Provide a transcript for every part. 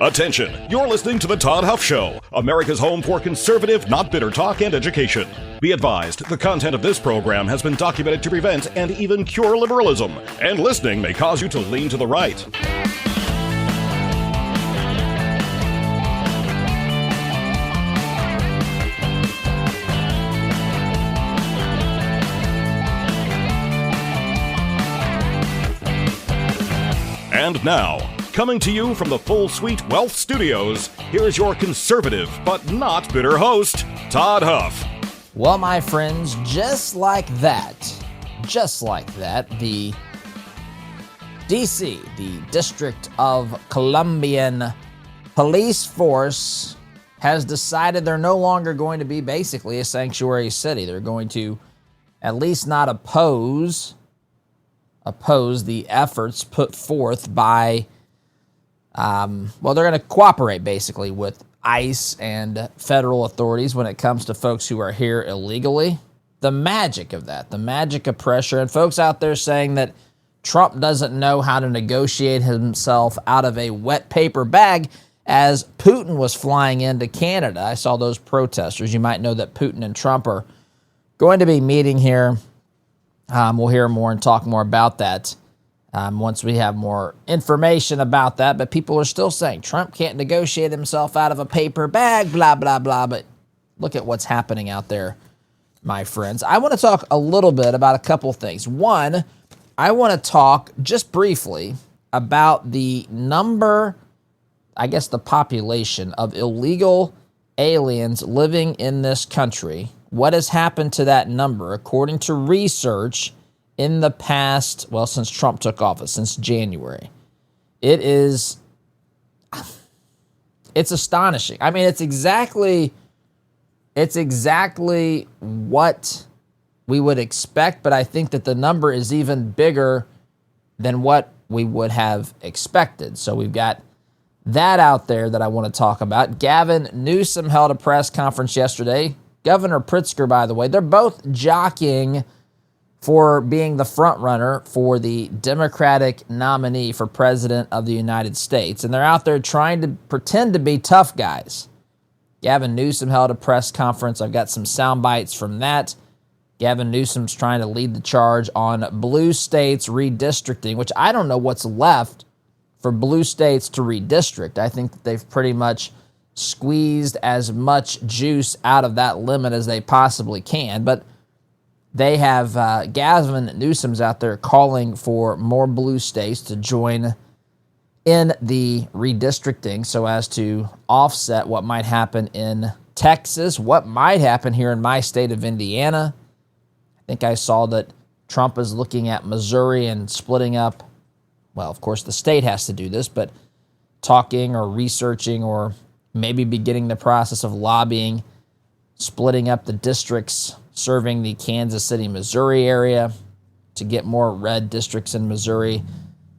Attention, you're listening to The Todd Huff Show, America's home for conservative, not bitter talk and education. Be advised, the content of this program has been documented to prevent and even cure liberalism, and listening may cause you to lean to the right. And now, coming to you from the Full Suite Wealth Studios, here's your conservative but not bitter host, Todd Huff. Well, my friends, just like that, the D.C., the District of Columbian Police Force has decided they're no longer going to be basically a sanctuary city. They're going to at least not oppose the efforts put forth by, they're going to cooperate basically with ICE and federal authorities when it comes to folks who are here illegally. The magic of that, the magic of pressure, and folks out there saying that Trump doesn't know how to negotiate himself out of a wet paper bag as Putin was flying into Canada. I saw those protesters. You might know that Putin and Trump are going to be meeting here. We'll hear more and talk more about that once we have more information about that. But people are still saying Trump can't negotiate himself out of a paper bag, blah, blah, blah. But look at what's happening out there, my friends. I want to talk a little bit about a couple things. One, I want to talk just briefly about the number, the population of illegal aliens living in this country. What has happened to that number, according to research in the past, since Trump took office, since January? It's astonishing. I mean, it's exactly what we would expect, but I think that the number is even bigger than what we would have expected. So we've got that out there that I want to talk about. Gavin Newsom held a press conference yesterday. Governor Pritzker, by the way, they're both jockeying for being the front runner for the Democratic nominee for president of the United States. And they're out there trying to pretend to be tough guys. Gavin Newsom held a press conference. I've got some sound bites from that. Gavin Newsom's trying to lead the charge on blue states redistricting, which I don't know what's left for blue states to redistrict. I think that they've pretty much squeezed as much juice out of that lemon as they possibly can. But they have Gavin Newsom's out there calling for more blue states to join in the redistricting so as to offset what might happen in Texas, what might happen here in my state of Indiana. I think I saw that Trump is looking at Missouri and splitting up. Well, of course, the state has to do this, but talking or researching or maybe beginning the process of lobbying, splitting up the districts serving the Kansas City, Missouri area to get more red districts in Missouri.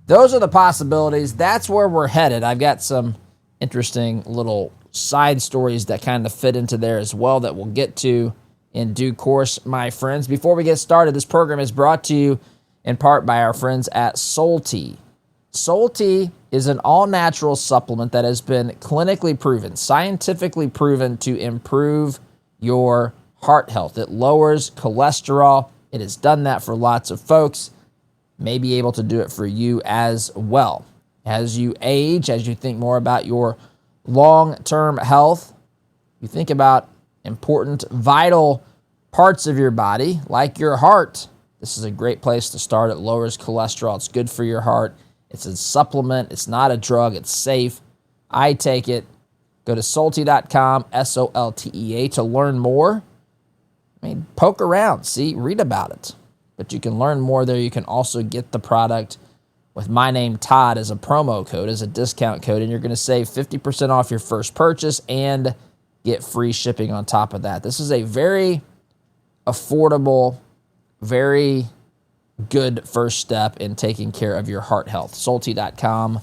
Those are the possibilities. That's where we're headed. I've got some interesting little side stories that kind of fit into there as well that we'll get to in due course, my friends. Before we get started, this program is brought to you in part by our friends at Soul Tea. Soul Tea is an all-natural supplement that has been clinically proven, scientifically proven to improve your heart health. It lowers cholesterol. It has done that for lots of folks. May be able to do it for you as well. As you age, as you think more about your long-term health, you think about important, vital parts of your body, like your heart. This is a great place to start. It lowers cholesterol. It's good for your heart. It's a supplement. It's not a drug. It's safe. I take it. Go to soltea.com, SOLTEA, to learn more. Poke around, read about it. But you can learn more there. You can also get the product with my name, Todd, as a promo code, as a discount code, and you're going to save 50% off your first purchase and get free shipping on top of that. This is a very affordable, very good first step in taking care of your heart health. Soltea.com,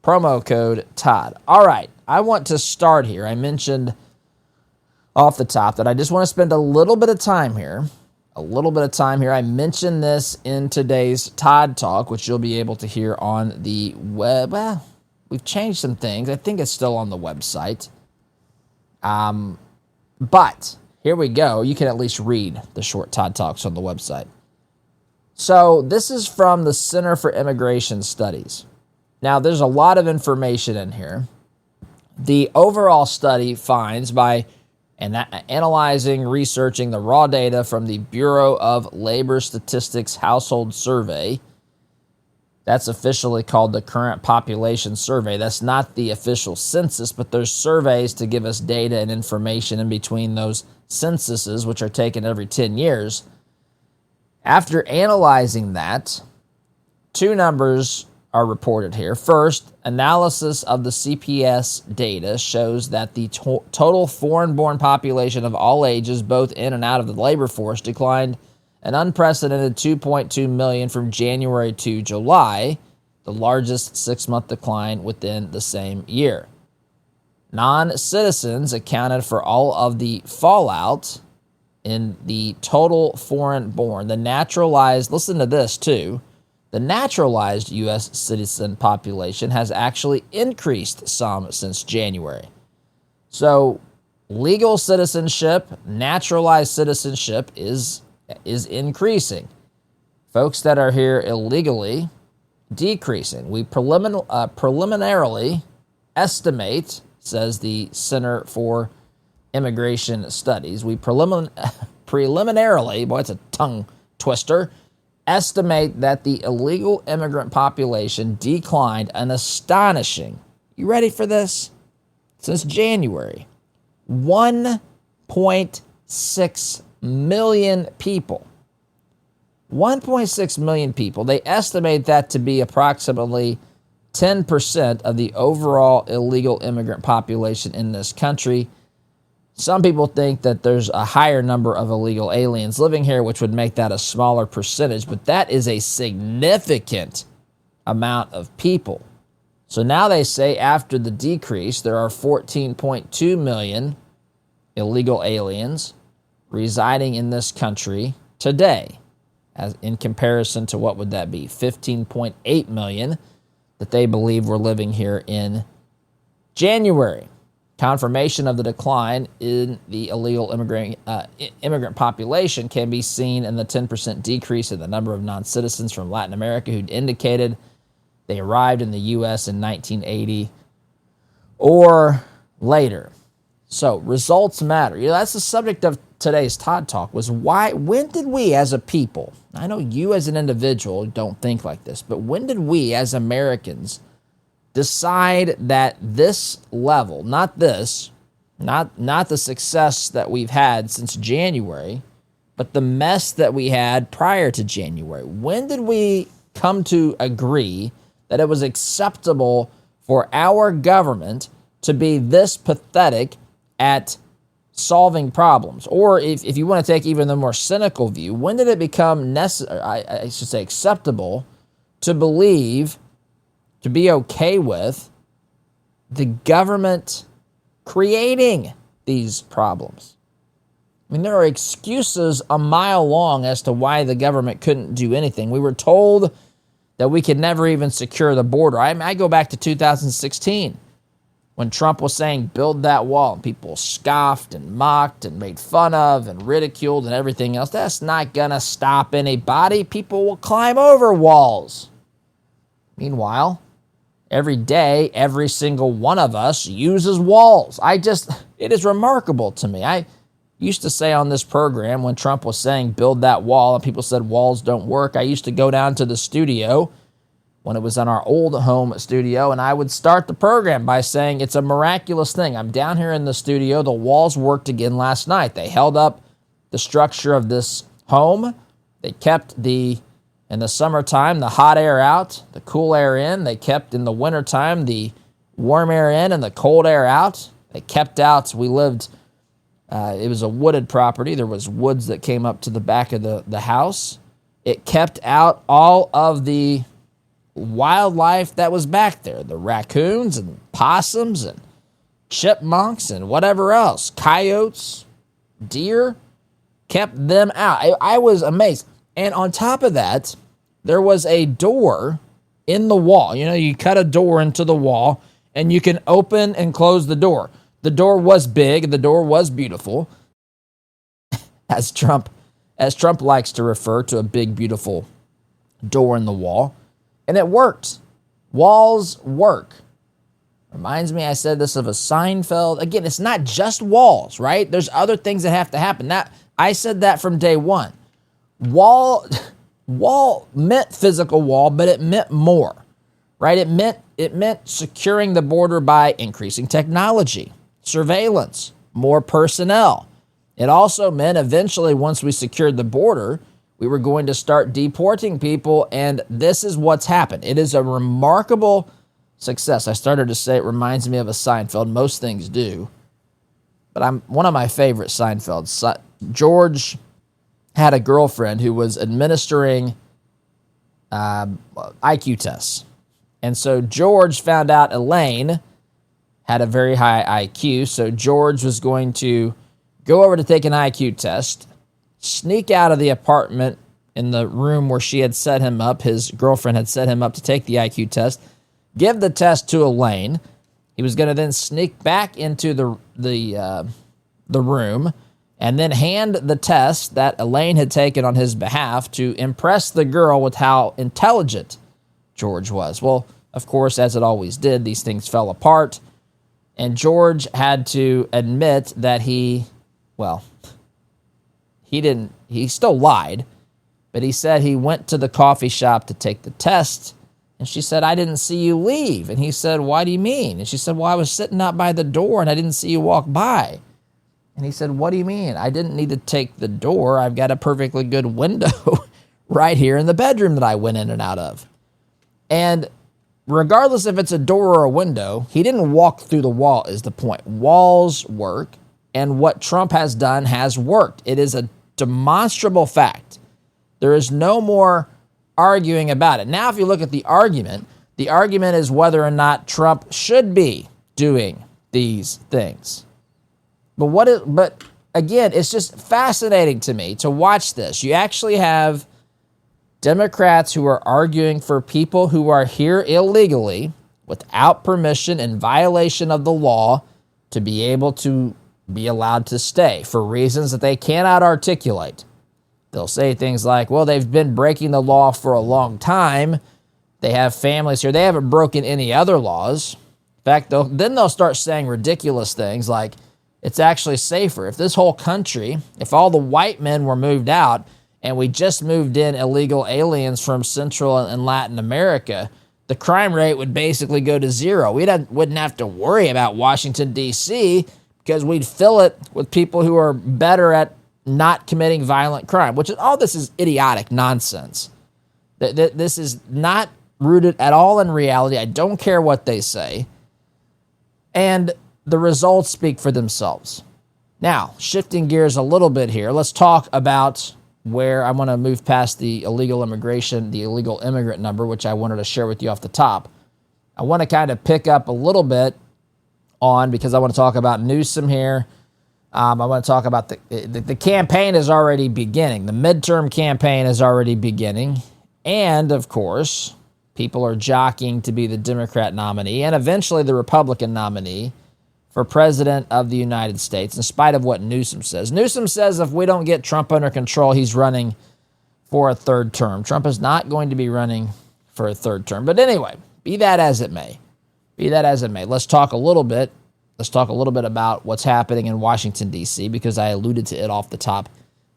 promo code Todd. All right, I want to start here. I mentioned off the top that I just want to spend a little bit of time here. I mentioned this in today's Todd Talk, which you'll be able to hear on the web. We've changed some things. I think it's still on the website. But here we go. You can at least read the short Todd Talks on the website. So this is from the Center for Immigration Studies. Now, there's a lot of information in here. The overall study finds by analyzing, researching the raw data from the Bureau of Labor Statistics Household Survey. That's officially called the Current Population Survey. That's not the official census, but there's surveys to give us data and information in between those censuses, which are taken every 10 years. After analyzing that, two numbers are reported here. First, analysis of the CPS data shows that the total foreign-born population of all ages, both in and out of the labor force, declined an unprecedented 2.2 million from January to July, the largest six-month decline within the same year. Non-citizens accounted for all of the fallout in the total foreign-born. The naturalized, listen to this too, the naturalized U.S. citizen population has actually increased some since January. So legal citizenship, naturalized citizenship is increasing. Folks that are here illegally, decreasing. We preliminarily estimate, says the Center for Immigration Studies, we preliminarily, boy, it's a tongue twister, estimate that the illegal immigrant population declined an astonishing, you ready for this? Since January, 1.6 million people. 1.6 million people. They estimate that to be approximately 10% of the overall illegal immigrant population in this country. Some people think that there's a higher number of illegal aliens living here, which would make that a smaller percentage, but that is a significant amount of people. So now they say after the decrease, there are 14.2 million illegal aliens residing in this country today, as in comparison to what would that be? 15.8 million that they believe were living here in January. Confirmation of the decline in the illegal immigrant population can be seen in the 10% decrease in the number of non-citizens from Latin America who indicated they arrived in the U.S. in 1980 or later. So results matter. That's the subject of today's Todd Talk, was when did we as a people, I know you as an individual don't think like this, but when did we as Americans decide that this level, not the success that we've had since January, but the mess that we had prior to January, when did we come to agree that it was acceptable for our government to be this pathetic at solving problems? Or if you want to take even the more cynical view, when did it become acceptable to believe, to be okay with the government creating these problems? I mean, there are excuses a mile long as to why the government couldn't do anything. We were told that we could never even secure the border. I go back to 2016 when Trump was saying, build that wall, and people scoffed and mocked and made fun of and ridiculed and everything else. That's not going to stop anybody. People will climb over walls. Meanwhile, every day, every single one of us uses walls. It is remarkable to me. I used to say on this program when Trump was saying build that wall and people said walls don't work, I used to go down to the studio when it was in our old home studio, and I would start the program by saying it's a miraculous thing. I'm down here in the studio. The walls worked again last night. They held up the structure of this home. They kept in the summertime, the hot air out, the cool air in. They kept in the wintertime, the warm air in and the cold air out. They kept out, we lived, it was a wooded property. There was woods that came up to the back of the house. It kept out all of the wildlife that was back there, the raccoons and possums and chipmunks and whatever else, coyotes, deer, kept them out. I was amazed. And on top of that, there was a door in the wall. You know, you cut a door into the wall and you can open and close the door. The door was big. The door was beautiful, as Trump likes to refer to a big, beautiful door in the wall. And it worked. Walls work. Reminds me, I said this of a Seinfeld. Again, it's not just walls, right? There's other things that have to happen. I said that from day one. Wall meant physical wall, but it meant more, right? It meant securing the border by increasing technology, surveillance, more personnel. It also meant eventually, once we secured the border, we were going to start deporting people, and this is what's happened. It is a remarkable success. I started to say it reminds me of a Seinfeld. Most things do. But one of my favorite Seinfelds. George had a girlfriend who was administering IQ tests. And so George found out Elaine had a very high IQ. So George was going to go over to take an IQ test, sneak out of the apartment in the room where she had set him up. His girlfriend had set him up to take the IQ test, give the test to Elaine. He was going to then sneak back into the room and then hand the test that Elaine had taken on his behalf to impress the girl with how intelligent George was. Well, of course, as it always did, these things fell apart, and George had to admit that he still lied, but he said he went to the coffee shop to take the test, and she said, "I didn't see you leave." And he said, "Why do you mean?" And she said, "Well, I was sitting out by the door and I didn't see you walk by." And he said, "What do you mean? I didn't need to take the door. I've got a perfectly good window right here in the bedroom that I went in and out of." And regardless if it's a door or a window, he didn't walk through the wall is the point. Walls work, and what Trump has done has worked. It is a demonstrable fact. There is no more arguing about it. Now, if you look at the argument is whether or not Trump should be doing these things. But again, it's just fascinating to me to watch this. You actually have Democrats who are arguing for people who are here illegally, without permission, in violation of the law, to be able to be allowed to stay for reasons that they cannot articulate. They'll say things like, well, they've been breaking the law for a long time. They have families here. They haven't broken any other laws. In fact, they'll start saying ridiculous things like, it's actually safer. If this whole country, if all the white men were moved out and we just moved in illegal aliens from Central and Latin America, the crime rate would basically go to zero. We wouldn't have to worry about Washington, D.C., because we'd fill it with people who are better at not committing violent crime, all this is idiotic nonsense. This is not rooted at all in reality. I don't care what they say. And the results speak for themselves. Now, shifting gears a little bit here, let's talk about where I want to move past the illegal immigration, the illegal immigrant number, which I wanted to share with you off the top. I want to kind of pick up a little bit because I want to talk about Newsom here. I want to talk about the campaign is already beginning. The midterm campaign is already beginning. And, of course, people are jockeying to be the Democrat nominee and eventually the Republican nominee for president of the United States, in spite of what Newsom says. Newsom says if we don't get Trump under control, he's running for a third term. Trump is not going to be running for a third term. But anyway, be that as it may. Let's talk a little bit about what's happening in Washington, D.C., because I alluded to it off the top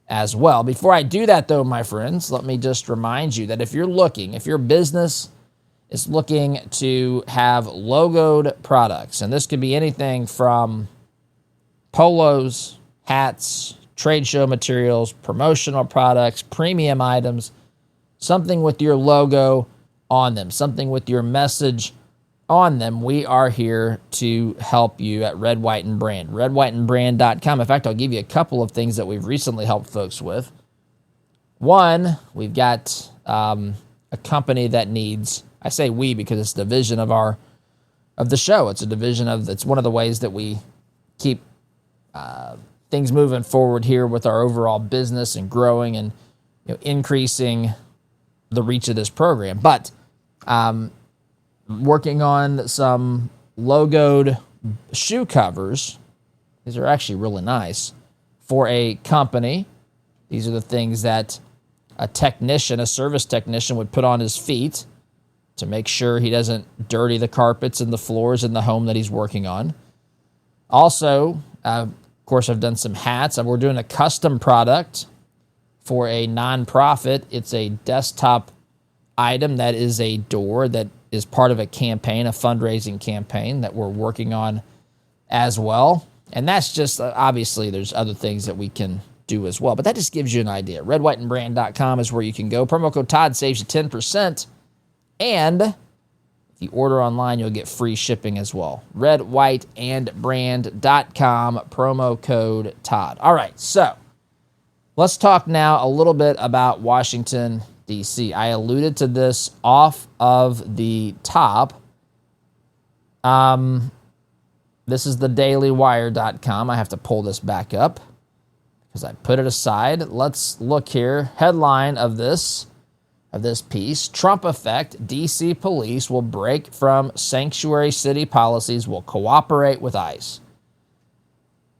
as well. Before I do that, though, my friends, let me just remind you that if your business is looking to have logoed products, and this could be anything from polos, hats, trade show materials, promotional products, premium items, something with your logo on them, something with your message on them, we are here to help you at Red, White, and Brand. RedWhiteandBrand.com. In fact, I'll give you a couple of things that we've recently helped folks with. One, we've got a company that needs, I say we because it's a division of the show. It's one of the ways that we keep things moving forward here with our overall business and growing and increasing the reach of this program. But Working on some logoed shoe covers. These are actually really nice for a company. These are the things that a service technician would put on his feet to make sure he doesn't dirty the carpets and the floors in the home that he's working on. Also, of course, I've done some hats. We're doing a custom product for a nonprofit. It's a desktop item that is a door that is part of a campaign, a fundraising campaign that we're working on as well. And that's just, obviously, there's other things that we can do as well. But that just gives you an idea. redwhiteandbrand.com is where you can go. Promo code Todd saves you 10%. And if you order online, you'll get free shipping as well. redwhiteandbrand.com, promo code Todd. All right, so let's talk now a little bit about Washington, D.C. I alluded to this off of the top. This is the dailywire.com. I have to pull this back up because I put it aside. Let's look here. Headline of this piece: Trump effect, D.C. police will break from sanctuary city policies, will cooperate with ICE.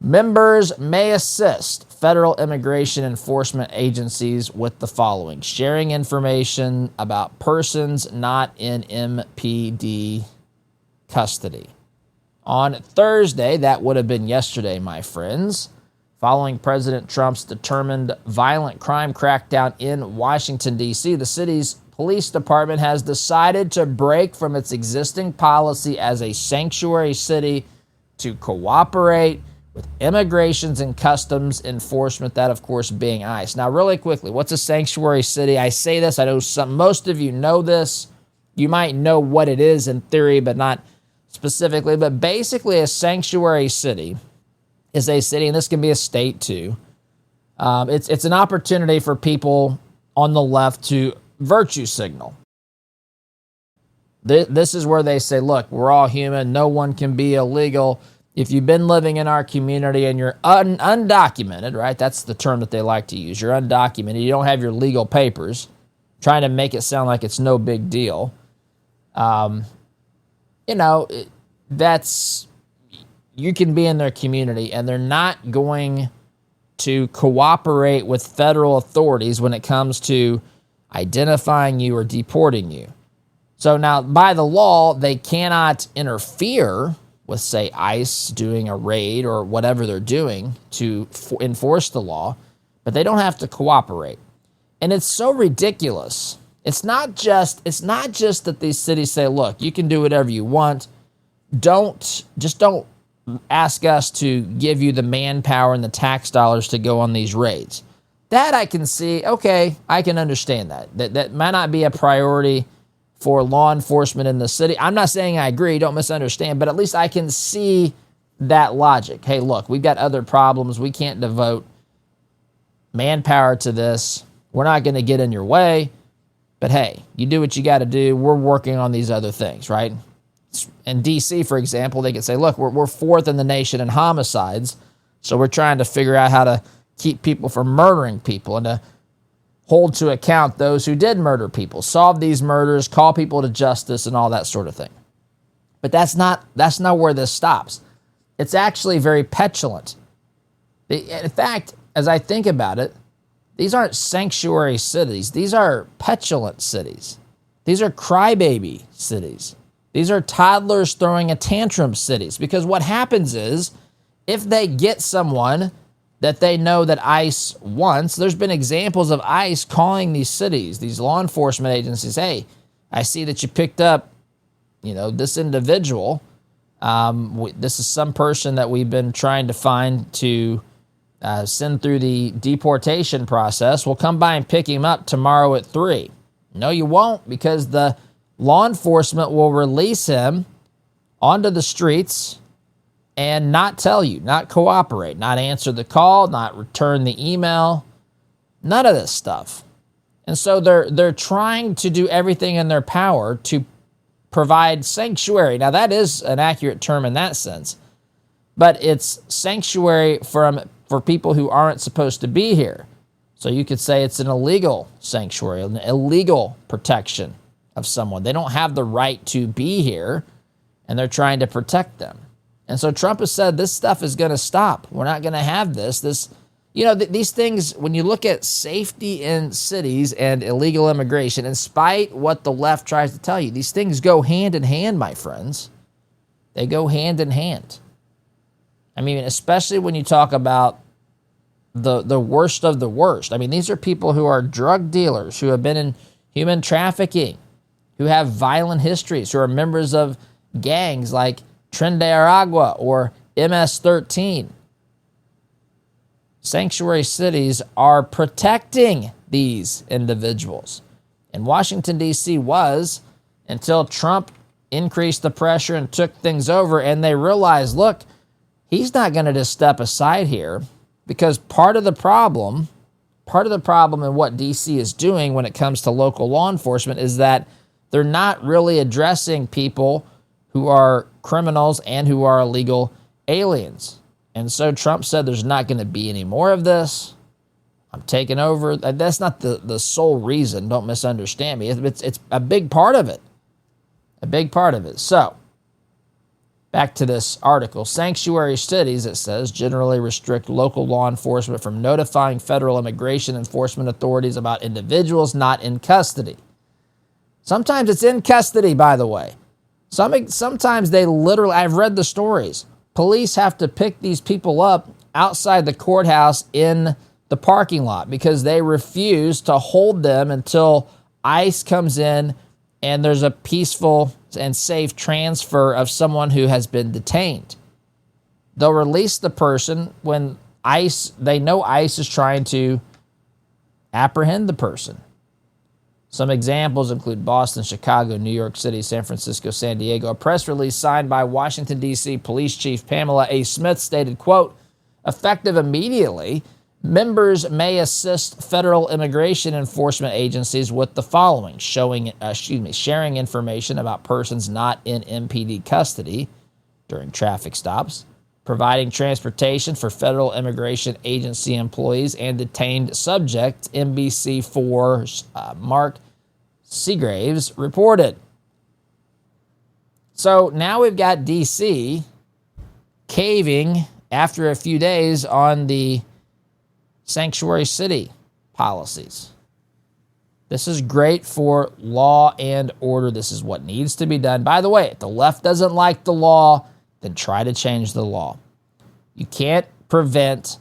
Members may assist federal immigration enforcement agencies with the following: sharing information about persons not in MPD custody. On Thursday, that would have been yesterday, my friends, following President Trump's determined violent crime crackdown in Washington, D.C., the city's police department has decided to break from its existing policy as a sanctuary city to cooperate with immigrations and customs enforcement, that, of course, being ICE. Now, really quickly, what's a sanctuary city? I say this, I know most of you know this. You might know what it is in theory, but not specifically. But basically, a sanctuary city is a city, and this can be a state too. It's an opportunity for people on the left to virtue signal. This is where they say, look, we're all human. No one can be illegal. If you've been living in our community and you're undocumented, right? That's the term that they like to use. You're undocumented. You don't have your legal papers. Trying to make it sound like it's no big deal. You can be in their community and they're not going to cooperate with federal authorities when it comes to identifying you or deporting you. So now, by the law, they cannot interfere with, say, ICE doing a raid or whatever they're doing to enforce the law, but they don't have to cooperate. And it's so ridiculous. It's not just that these cities say, look, you can do whatever you want. Don't ask us to give you the manpower and the tax dollars to go on these raids. That I can see, okay, I can understand that. That might not be a priority for law enforcement in the city. I'm not saying I agree, don't misunderstand, but at least I can see that logic. Hey, look, we've got other problems. We can't devote manpower to this. We're not going to get in your way, but hey, you do what you got to do. We're working on these other things, right? In D.C., for example, they could say, look, we're fourth in the nation in homicides, so we're trying to figure out how to keep people from murdering people and to hold to account those who did murder people, solve these murders, call people to justice, and all that sort of thing. But that's not where this stops. It's actually very petulant. In fact, as I think about it, these aren't sanctuary cities. These are petulant cities. These are crybaby cities. These are toddlers throwing a tantrum cities. Because what happens is, if they get someone that they know that ICE wants, there's been examples of ICE calling these cities, these law enforcement agencies, hey, I see that you picked up, this individual. This is some person that we've been trying to find to send through the deportation process. We'll come by and pick him up tomorrow at 3. No, you won't, because the law enforcement will release him onto the streets and not tell you, not cooperate, not answer the call, not return the email, none of this stuff. And so they're trying to do everything in their power to provide sanctuary. Now, that is an accurate term in that sense, but it's sanctuary for people who aren't supposed to be here. So you could say it's an illegal sanctuary, an illegal protection of someone. They don't have the right to be here, and they're trying to protect them. And so Trump has said this stuff is going to stop. We're not going to have this. These things, when you look at safety in cities and illegal immigration, in spite what the left tries to tell you, these things go hand in hand, my friends. They go hand in hand. I mean, especially when you talk about the worst of the worst. I mean, these are people who are drug dealers, who have been in human trafficking, who have violent histories, who are members of gangs like Tren de Aragua or MS-13. Sanctuary cities are protecting these individuals. And Washington, D.C. was, until Trump increased the pressure and took things over, and they realized, look, he's not going to just step aside here, because part of the problem in what D.C. is doing when it comes to local law enforcement is that they're not really addressing people who are criminals and who are illegal aliens. And so Trump said there's not going to be any more of this. I'm taking over. That's not the sole reason. Don't misunderstand me. It's a big part of it. A big part of it. So, back to this article. Sanctuary cities, it says, generally restrict local law enforcement from notifying federal immigration enforcement authorities about individuals not in custody. Sometimes it's in custody, by the way. Sometimes they literally, I've read the stories. Police have to pick these people up outside the courthouse in the parking lot because they refuse to hold them until ICE comes in and there's a peaceful and safe transfer of someone who has been detained. They'll release the person when they know ICE is trying to apprehend the person. Some examples include Boston, Chicago, New York City, San Francisco, San Diego. A press release signed by Washington, D.C. Police Chief Pamela A. Smith stated, quote, effective immediately, members may assist federal immigration enforcement agencies with the following: sharing information about persons not in MPD custody during traffic stops, providing transportation for federal immigration agency employees and detained subjects, NBC4's Mark Seagraves reported. So now we've got D.C. caving after a few days on the sanctuary city policies. This is great for law and order. This is what needs to be done. By the way, if the left doesn't like the law, then try to change the law. You can't prevent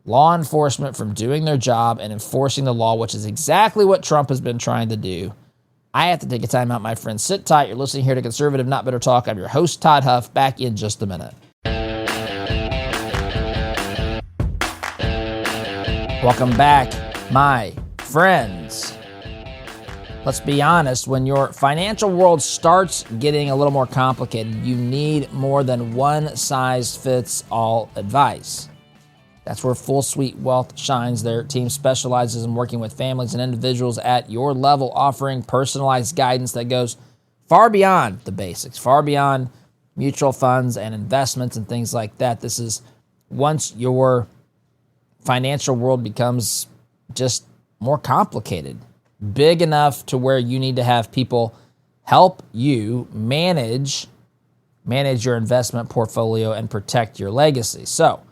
law enforcement from doing their job and enforcing the law, which is exactly what Trump has been trying to do. I have to take a time out, my friends. Sit tight. You're listening here to Conservative Not Bitter Talk. I'm your host, Todd Huff. Back in just a minute. Welcome back, my friends. Let's be honest, when your financial world starts getting a little more complicated, you need more than one-size-fits-all advice. That's where Full Suite Wealth shines. Their team specializes in working with families and individuals at your level, offering personalized guidance that goes far beyond the basics, far beyond mutual funds and investments and things like that. This is once your financial world becomes just more complicated, big enough to where you need to have people help you manage your investment portfolio and protect your legacy. So,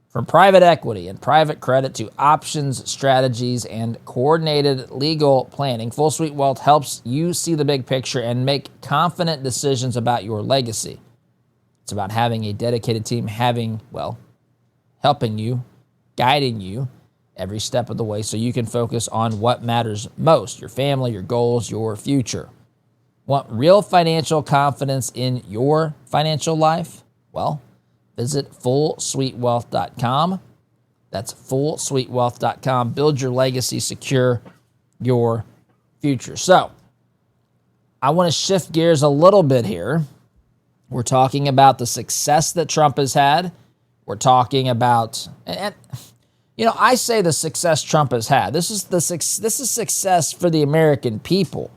from private equity and private credit to options, strategies, and coordinated legal planning, Full Suite Wealth helps you see the big picture and make confident decisions about your legacy. It's about having a dedicated team, helping you, guiding you every step of the way so you can focus on what matters most: your family, your goals, your future. Want real financial confidence in your financial life? Well, visit FullSuiteWealth.com. That's FullSuiteWealth.com. Build your legacy, secure your future. So, I want to shift gears a little bit here. We're talking about the success that Trump has had. We're talking about, I say the success Trump has had. This is success for the American people.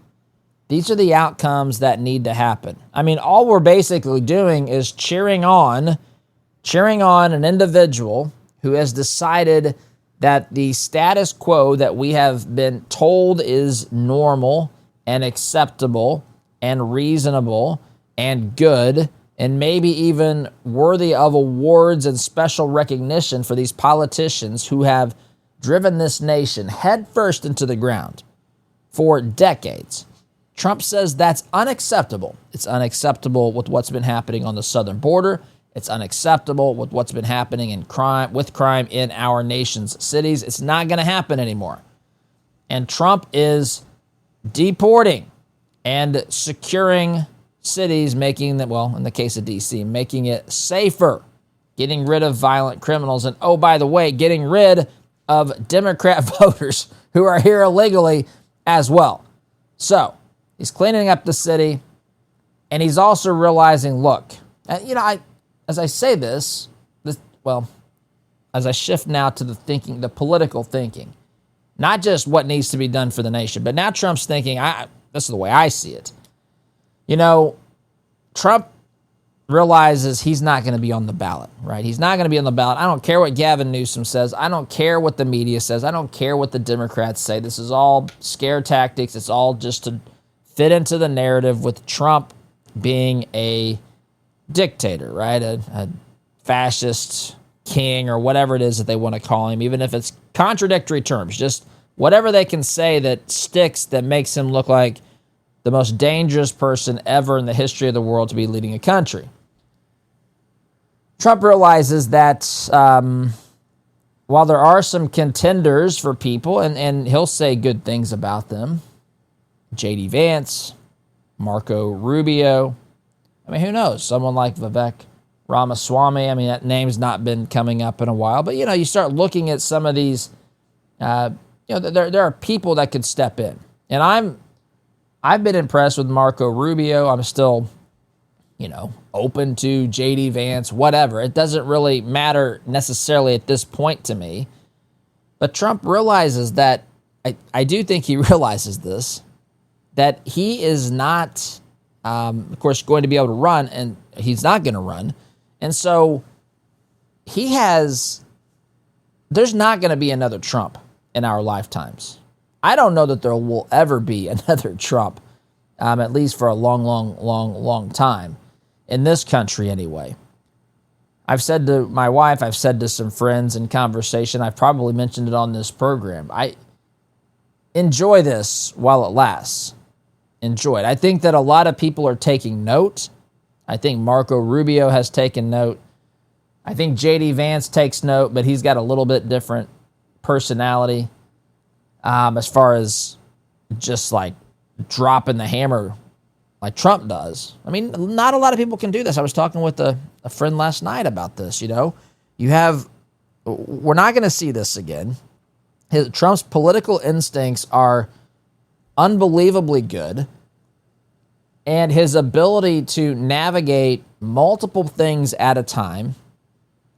These are the outcomes that need to happen. I mean, all we're basically doing is cheering on an individual who has decided that the status quo that we have been told is normal and acceptable and reasonable and good and maybe even worthy of awards and special recognition for these politicians who have driven this nation headfirst into the ground for decades. Trump says that's unacceptable. It's unacceptable with what's been happening on the southern border. It's unacceptable with what's been happening in crime in our nation's cities. It's not going to happen anymore. And Trump is deporting and securing cities, making that, well, in the case of D.C., making it safer, getting rid of violent criminals, and, oh, by the way, getting rid of Democrat voters who are here illegally as well. So he's cleaning up the city, and he's also realizing, look, as I say this, as I shift now to the thinking, the political thinking, not just what needs to be done for the nation, but now Trump's thinking, this is the way I see it. Trump realizes he's not going to be on the ballot, right? He's not going to be on the ballot. I don't care what Gavin Newsom says. I don't care what the media says. I don't care what the Democrats say. This is all scare tactics. It's all just to fit into the narrative with Trump being a dictator, right? A fascist king or whatever it is that they want to call him, even if it's contradictory terms, just whatever they can say that sticks, that makes him look like the most dangerous person ever in the history of the world to be leading a country. Trump realizes that while there are some contenders for people, and he'll say good things about them, J.D. Vance, Marco Rubio, who knows? Someone like Vivek Ramaswamy. That name's not been coming up in a while. But, you start looking at some of these, there are people that could step in. And I've been impressed with Marco Rubio. I'm still, open to J.D. Vance, whatever. It doesn't really matter necessarily at this point to me. But Trump realizes that, I do think he realizes this, that he is not, of course, going to be able to run, and he's not going to run. And so there's not going to be another Trump in our lifetimes. I don't know that there will ever be another Trump, at least for a long time, in this country anyway. I've said to my wife, I've said to some friends in conversation, I've probably mentioned it on this program, I enjoy this while it lasts. Enjoy it. I think that a lot of people are taking note. I think Marco Rubio has taken note. I think J.D. Vance takes note, but he's got a little bit different personality as far as just like dropping the hammer like Trump does. Not a lot of people can do this. I was talking with a friend last night about this. We're not going to see this again. Trump's political instincts are unbelievably good, and his ability to navigate multiple things at a time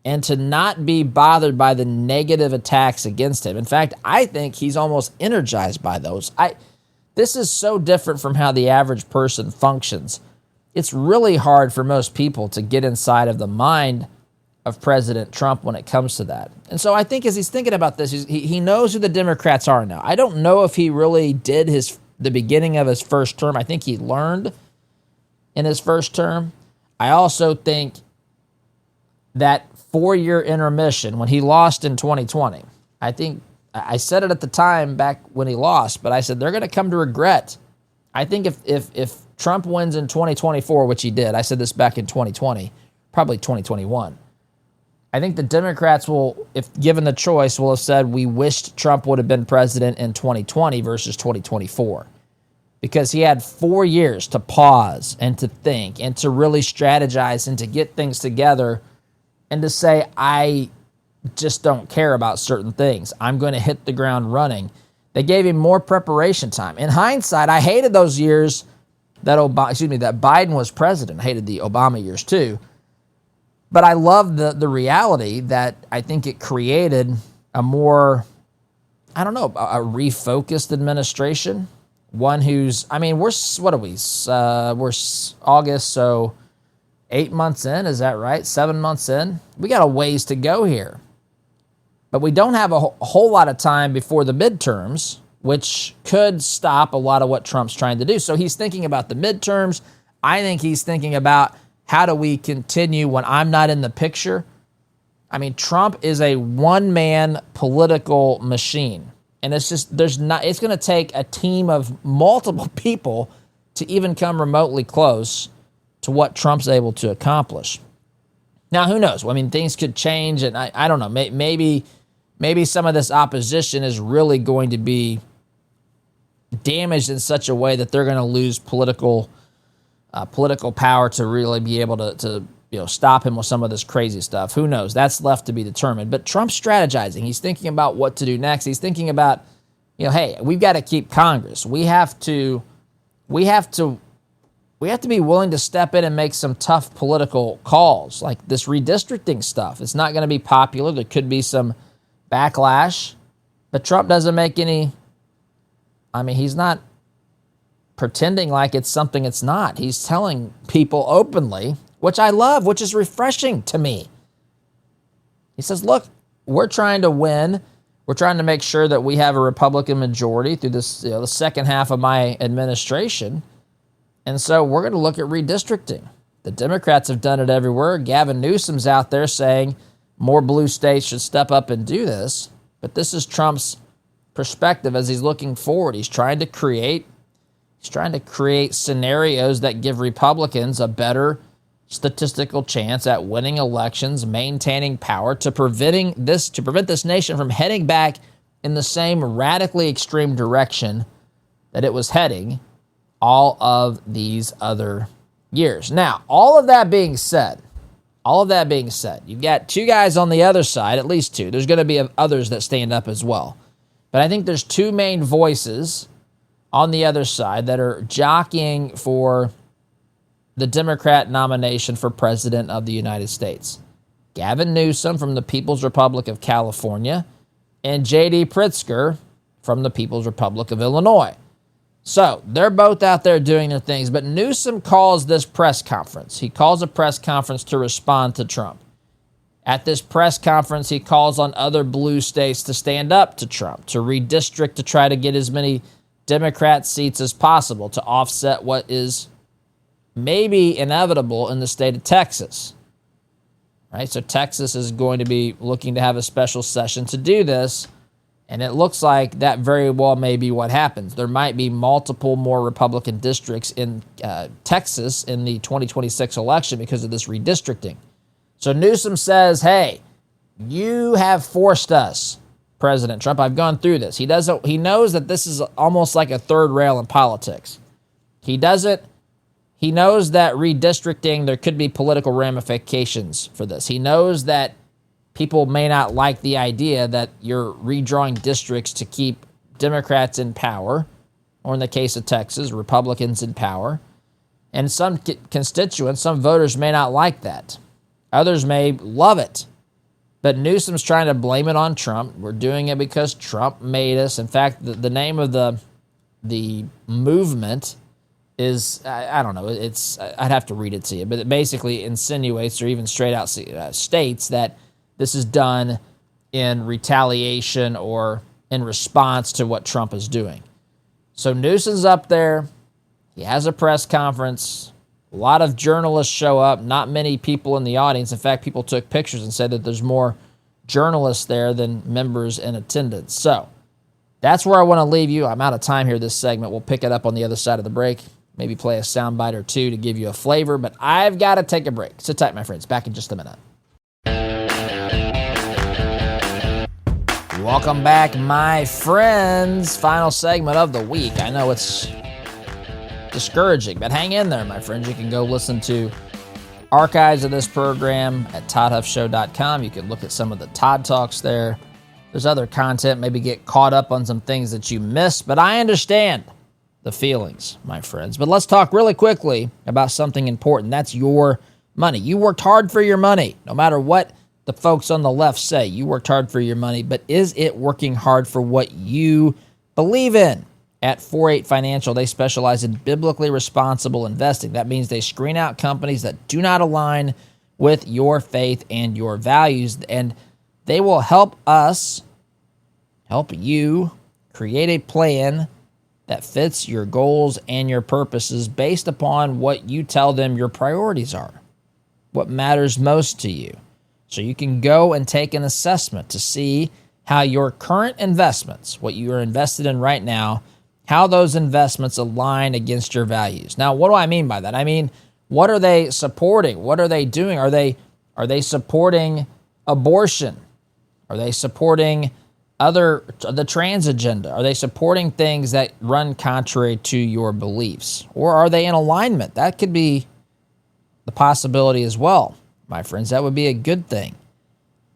and to not be bothered by the negative attacks against him. In fact, I think he's almost energized by those. This is so different from how the average person functions. It's really hard for most people to get inside of the mind of President Trump when it comes to that. And so I think as he's thinking about this, he knows who the Democrats are now. I don't know if he really did the beginning of his first term. I think he learned in his first term. I also think that 4-year intermission when he lost in 2020, I think I said it at the time back when he lost, but I said they're going to come to regret. I think if Trump wins in 2024, which he did, I said this back in 2020, probably 2021, I think the Democrats will, if given the choice, will have said we wished Trump would have been president in 2020 versus 2024. Because he had 4 years to pause and to think and to really strategize and to get things together and to say, I just don't care about certain things. I'm going to hit the ground running. They gave him more preparation time. In hindsight, I hated those years that Biden was president. I hated the Obama years too. But I love the reality that I think it created a more, a refocused administration. One who's, we're August, so 8 months in, is that right? 7 months in? We got a ways to go here. But we don't have a whole lot of time before the midterms. which could stop a lot of what Trump's trying to do. So he's thinking about the midterms. I think he's thinking about how do we continue when I'm not in the picture. I mean, Trump is a one-man political machine. And it's going to take a team of multiple people to even come remotely close to what Trump's able to accomplish. Now, who knows? I mean, things could change, and I don't know. Maybe some of this opposition is really going to be damaged in such a way that they're going to lose political power to really be able to stop him with some of this crazy stuff. Who knows? That's left to be determined. But Trump's strategizing. He's thinking about what to do next. He's thinking about, hey, we've got to keep Congress. We have to be willing to step in and make some tough political calls, like this redistricting stuff. It's not going to be popular. There could be some backlash, but Trump doesn't make any. I mean, he's not pretending like it's something it's not. He's telling people openly, which I love, which is refreshing to me. He says, look, we're trying to win. We're trying to make sure that we have a Republican majority through this, the second half of my administration. And so we're going to look at redistricting. The Democrats have done it everywhere. Gavin Newsom's out there saying more blue states should step up and do this. But this is Trump's perspective as he's looking forward. He's trying to create scenarios that give Republicans a better statistical chance at winning elections, maintaining power, to prevent this nation from heading back in the same radically extreme direction that it was heading all of these other years. Now, all of that being said, you've got two guys on the other side, at least two. There's going to be others that stand up as well. But I think there's two main voices on the other side that are jockeying for the Democrat nomination for President of the United States. Gavin Newsom from the People's Republic of California and J.D. Pritzker from the People's Republic of Illinois. So they're both out there doing their things, but Newsom calls this press conference. He calls a press conference to respond to Trump. At this press conference, he calls on other blue states to stand up to Trump, to redistrict, to try to get as many Democrat seats as possible to offset what is maybe inevitable in the state of Texas. Right? So Texas is going to be looking to have a special session to do this, and it looks like that very well may be what happens. There might be multiple more Republican districts in Texas in the 2026 election because of this redistricting. So Newsom says, hey, you have forced us, President Trump. I've gone through this. He knows that this is almost like a third rail in politics. He knows that redistricting, there could be political ramifications for this. He knows that people may not like the idea that you're redrawing districts to keep Democrats in power, or in the case of Texas, Republicans in power. And some constituents, some voters may not like that. Others may love it. But Newsom's trying to blame it on Trump. We're doing it because Trump made us. In fact, the name of the movement is, I don't know, I'd have to read it to you, but it basically insinuates or even straight out states that this is done in retaliation or in response to what Trump is doing. So Newsom's up there. He has a press conference. A lot of journalists show up, not many people in the audience. In fact, people took pictures and said that there's more journalists there than members in attendance. So that's where I want to leave you. I'm out of time here this segment. We'll pick it up on the other side of the break. Maybe play a soundbite or two to give you a flavor, but I've got to take a break. Sit tight, my friends. Back in just a minute. Welcome back, my friends. Final segment of the week. I know it's discouraging, but hang in there, my friends. You can go listen to archives of this program at toddhuffshow.com. You can look at some of the Todd Talks there. There's other content, maybe get caught up on some things that you missed, but I understand the feelings, my friends. But let's talk really quickly about something important. That's your money. You worked hard for your money, no matter what the folks on the left say. You worked hard for your money, but is it working hard for what you believe in? At 48 Financial, they specialize in biblically responsible investing. That means they screen out companies that do not align with your faith and your values, and they will help you Create a plan that fits your goals and your purposes based upon what you tell them your priorities are, what matters most to you. So you can go and take an assessment to see how your current investments, what you are invested in right now, how those investments align against your values. Now, what do I mean by that? I mean, what are they supporting? What are they doing? Are they supporting abortion? Are they supporting the trans agenda? Are they supporting things that run contrary to your beliefs? Or are they in alignment? That could be the possibility as well, my friends. That would be a good thing.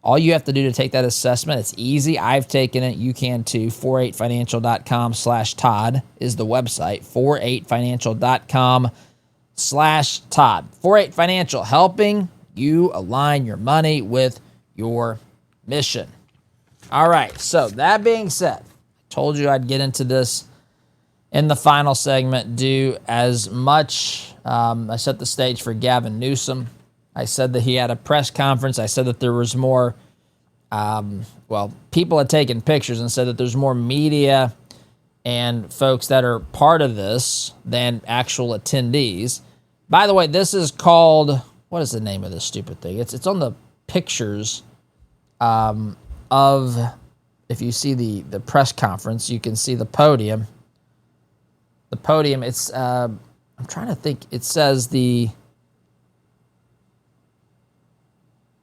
All you have to do to take that assessment, it's easy. I've taken it. You can too. 48financial.com/Todd is the website. 48financial.com/Todd. 48 Financial, helping you align your money with your mission. All right, so that being said, I told you I'd get into this in the final segment. Do as much. I set the stage for Gavin Newsom. I said that he had a press conference. I said that there was more, people had taken pictures and said that there's more media and folks that are part of this than actual attendees. By the way, this is called, what is the name of this stupid thing? It's on the pictures of, if you see the press conference, you can see the podium. The podium, it's, I'm trying to think, it says the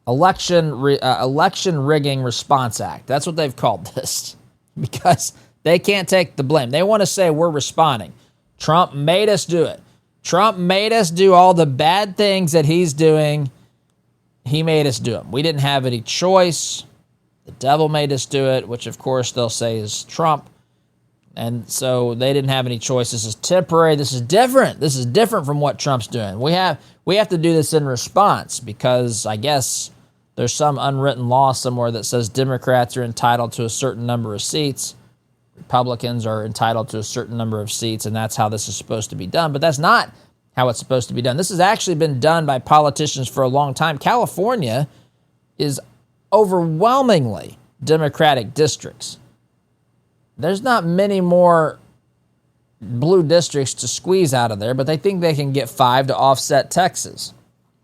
Election Rigging Response Act. That's what they've called this because they can't take the blame. They want to say we're responding. Trump made us do it. Trump made us do all the bad things that he's doing. He made us do them. We didn't have any choice. The devil made us do it, which of course they'll say is Trump. And so they didn't have any choice. This is temporary. This is different. This is different from what Trump's doing. We have to do this in response because I guess there's some unwritten law somewhere that says Democrats are entitled to a certain number of seats. Republicans are entitled to a certain number of seats, and that's how this is supposed to be done. But that's not how it's supposed to be done. This has actually been done by politicians for a long time. California is overwhelmingly Democratic districts. There's not many more blue districts to squeeze out of there, but they think they can get 5 to offset Texas.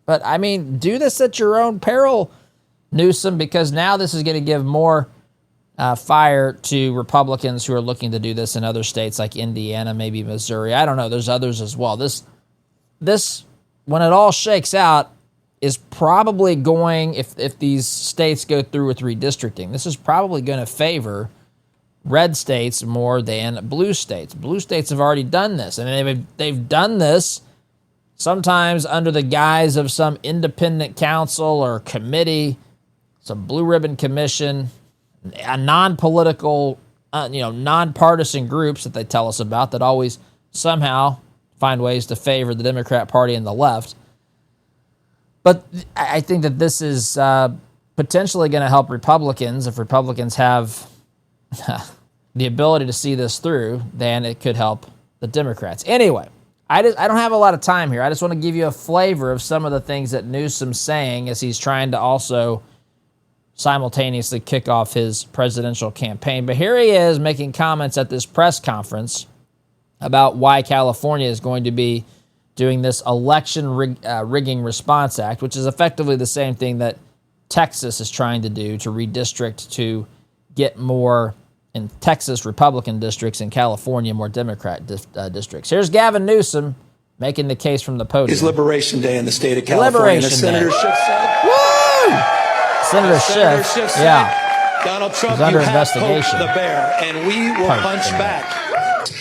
But, I mean, do this at your own peril, Newsom, because now this is going to give more fire to Republicans who are looking to do this in other states like Indiana, maybe Missouri. I don't know. There's others as well. This, when it all shakes out, is probably going, if these states go through with redistricting, this is probably going to favor red states more than blue states. Blue states have already done this, and they've done this sometimes under the guise of some independent council or committee, some blue ribbon commission, a non-political, nonpartisan groups that they tell us about that always somehow find ways to favor the Democrat Party and the left. But I think that this is potentially going to help Republicans. If Republicans have the ability to see this through, then it could help the Democrats. Anyway, I don't have a lot of time here. I just want to give you a flavor of some of the things that Newsom's saying as he's trying to also simultaneously kick off his presidential campaign. But here he is making comments at this press conference about why California is going to be doing this Election Rigging Response Act, which is effectively the same thing that Texas is trying to do to redistrict to get more in Texas Republican districts, in California more Democrat districts. Here's Gavin Newsom making the case from the podium. It's Liberation Day in the state of California. Senator Schiff said, woo! Senator Schiff, yeah. Donald Trump, under you have investigation. poked the bear, and we will punch back.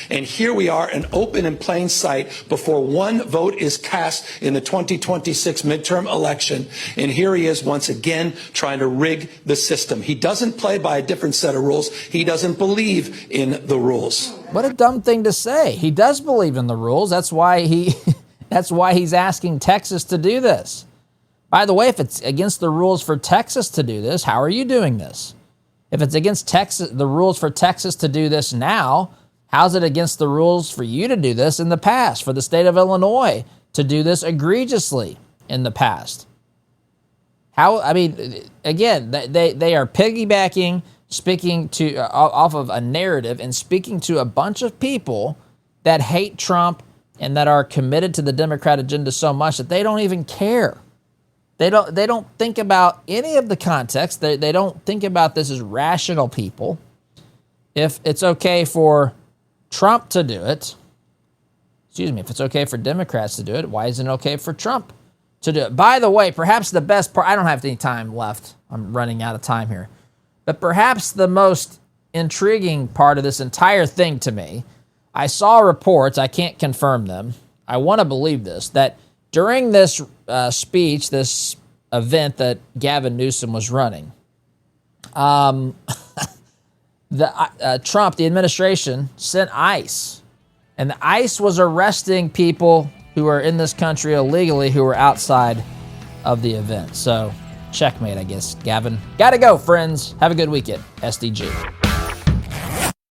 And here we are, an open and plain sight before one vote is cast in the 2026 midterm election. And here he is once again trying to rig the system. He doesn't play by a different set of rules. He doesn't believe in the rules. What a dumb thing to say. He does believe in the rules. That's why he's asking Texas to do this. By the way, if it's against the rules for Texas to do this, how are you doing this? If it's against the rules for Texas to do this now, how's it against the rules for you to do this in the past, for the state of Illinois to do this egregiously in the past? Again, they are piggybacking speaking to off of a narrative and speaking to a bunch of people that hate Trump and that are committed to the Democrat agenda so much that they don't even care. They don't think about any of the context. They don't think about this as rational people. If it's okay for Trump to do it, if it's okay for Democrats to do it, why isn't it okay for Trump to do it? By the way, perhaps the best part, I don't have any time left. I'm running out of time here. But perhaps the most intriguing part of this entire thing to me, I saw reports, I can't confirm them, I want to believe this, that during this speech, this event that Gavin Newsom was running, Trump, the administration, sent ICE. And the ICE was arresting people who are in this country illegally who were outside of the event. So, checkmate, I guess, Gavin. Gotta go, friends. Have a good weekend. SDG.